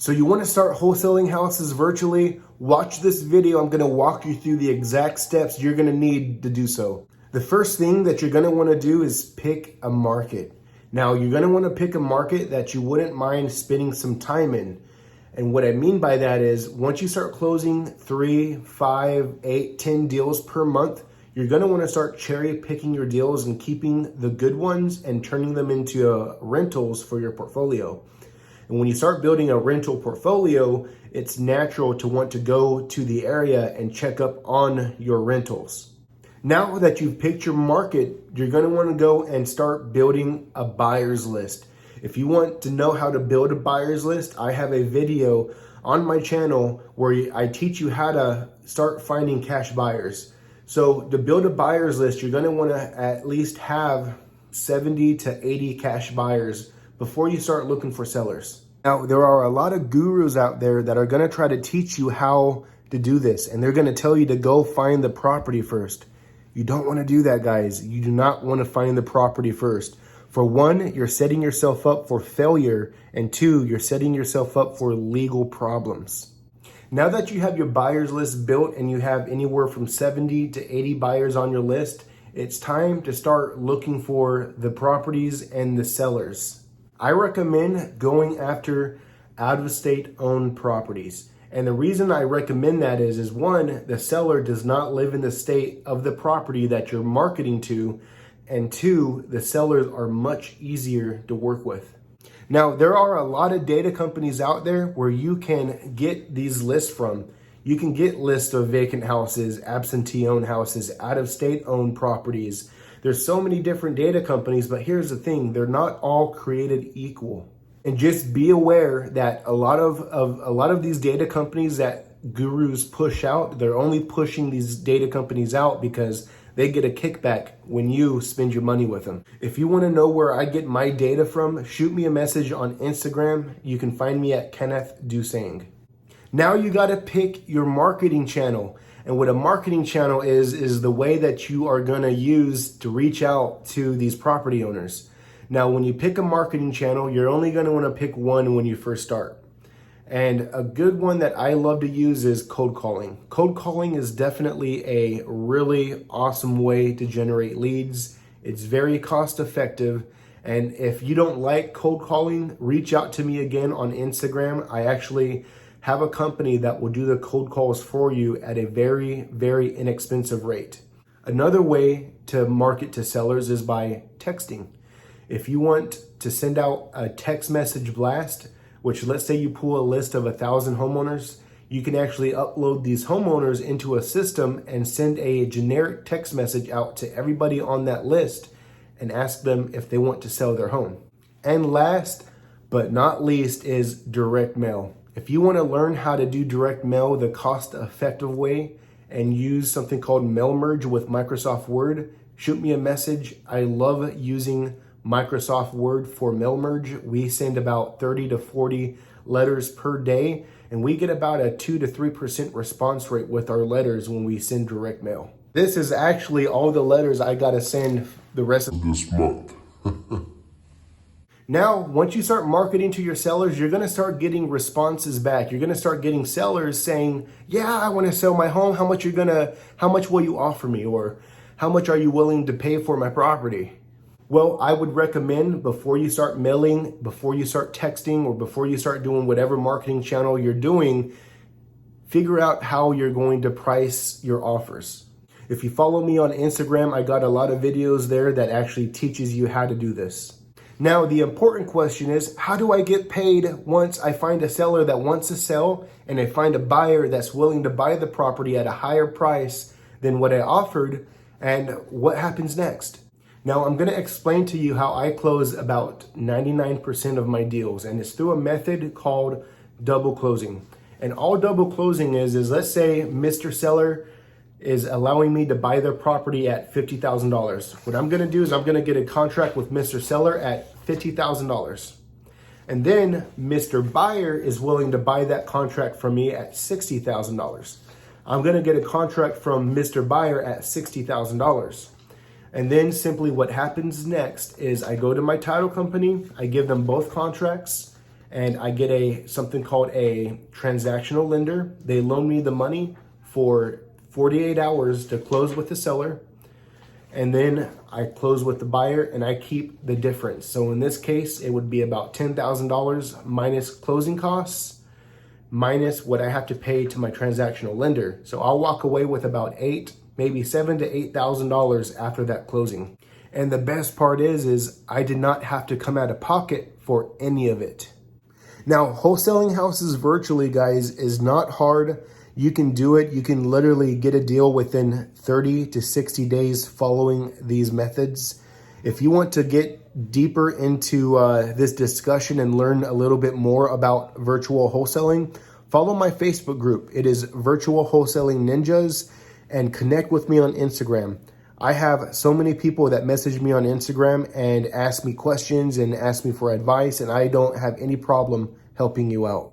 So you want to start wholesaling houses virtually? Watch this video. I'm going to walk you through the exact steps you're going to need to do so. The first thing that you're going to want to do is pick a market. Now, you're going to want to pick a market that you wouldn't mind spending some time in. And what I mean by that is once you start closing 3, 5, 8, 10 deals per month, you're going to want to start cherry picking your deals and keeping the good ones and turning them into rentals for your portfolio. And when you start building a rental portfolio, it's natural to want to go to the area and check up on your rentals. Now that you've picked your market, you're going to want to go and start building a buyer's list. If you want to know how to build a buyer's list, I have a video on my channel where I teach you how to start finding cash buyers. So to build a buyer's list, you're going to want to at least have 70 to 80 cash buyers before you start looking for sellers. Now, there are a lot of gurus out there that are going to try to teach you how to do this, and they're going to tell you to go find the property first. You don't want to do that, guys. You do not want to find the property first. For one, you're setting yourself up for failure, and two, you're setting yourself up for legal problems. Now that you have your buyers list built and you have anywhere from 70 to 80 buyers on your list, it's time to start looking for the properties and the sellers. I recommend going after out-of-state owned properties. And the reason I recommend that is one, the seller does not live in the state of the property that you're marketing to, and two, the sellers are much easier to work with. Now, there are a lot of data companies out there where you can get these lists from. You can get lists of vacant houses, absentee owned houses, out-of-state owned properties. There's so many different data companies, but here's the thing, they're not all created equal. And just be aware that a lot of these data companies that gurus push out, they're only pushing these data companies out because they get a kickback when you spend your money with them. If you want to know where I get my data from, shoot me a message on Instagram. You can find me at Kenneth Dusang. Now you got to pick your marketing channel. And what a marketing channel is the way that you are going to use to reach out to these property owners. Now, when you pick a marketing channel, you're only going to want to pick one when you first start. And a good one that I love to use is cold calling. Cold calling is definitely a really awesome way to generate leads. It's very cost effective. And if you don't like cold calling, reach out to me again on Instagram. I actually have a company that will do the cold calls for you at a very, very inexpensive rate. Another way to market to sellers is by texting. If you want to send out a text message blast, which let's say you pull a list of 1,000 homeowners, you can actually upload these homeowners into a system and send a generic text message out to everybody on that list and ask them if they want to sell their home. And last but not least is direct mail. If you want to learn how to do direct mail the cost-effective way and use something called mail merge with Microsoft Word, shoot me a message. I love using Microsoft Word for mail merge. We send about 30 to 40 letters per day, and we get about a 2 to 3% response rate with our letters when we send direct mail. This is actually all the letters I got to send the rest of this month. Now, once you start marketing to your sellers, you're going to start getting responses back. You're going to start getting sellers saying, yeah, I want to sell my home. How much will you offer me? Or how much are you willing to pay for my property? Well, I would recommend before you start mailing, before you start texting, or before you start doing whatever marketing channel you're doing, figure out how you're going to price your offers. If you follow me on Instagram, I got a lot of videos there that actually teaches you how to do this. Now, the important question is, how do I get paid once I find a seller that wants to sell and I find a buyer that's willing to buy the property at a higher price than what I offered, and what happens next? Now, I'm going to explain to you how I close about 99% of my deals, and it's through a method called double closing. And all double closing is let's say Mr. Seller is allowing me to buy their property at $50,000. What I'm going to do is I'm going to get a contract with Mr. Seller at $50,000. And then Mr. Buyer is willing to buy that contract from me at $60,000. I'm going to get a contract from Mr. Buyer at $60,000. And then simply what happens next is I go to my title company, I give them both contracts, and I get something called a transactional lender. They loan me the money for 48 hours to close with the seller, and then I close with the buyer and I keep the difference. So in this case, it would be about $10,000 minus closing costs, minus what I have to pay to my transactional lender. So I'll walk away with about maybe $7,000 to $8,000 after that closing. And the best part is I did not have to come out of pocket for any of it. Now, wholesaling houses virtually, guys, is not hard. You can do it. You can literally get a deal within 30 to 60 days following these methods. If you want to get deeper into this discussion and learn a little bit more about virtual wholesaling, follow my Facebook group. It is Virtual Wholesaling Ninjas, and connect with me on Instagram. I have so many people that message me on Instagram and ask me questions and ask me for advice, and I don't have any problem helping you out.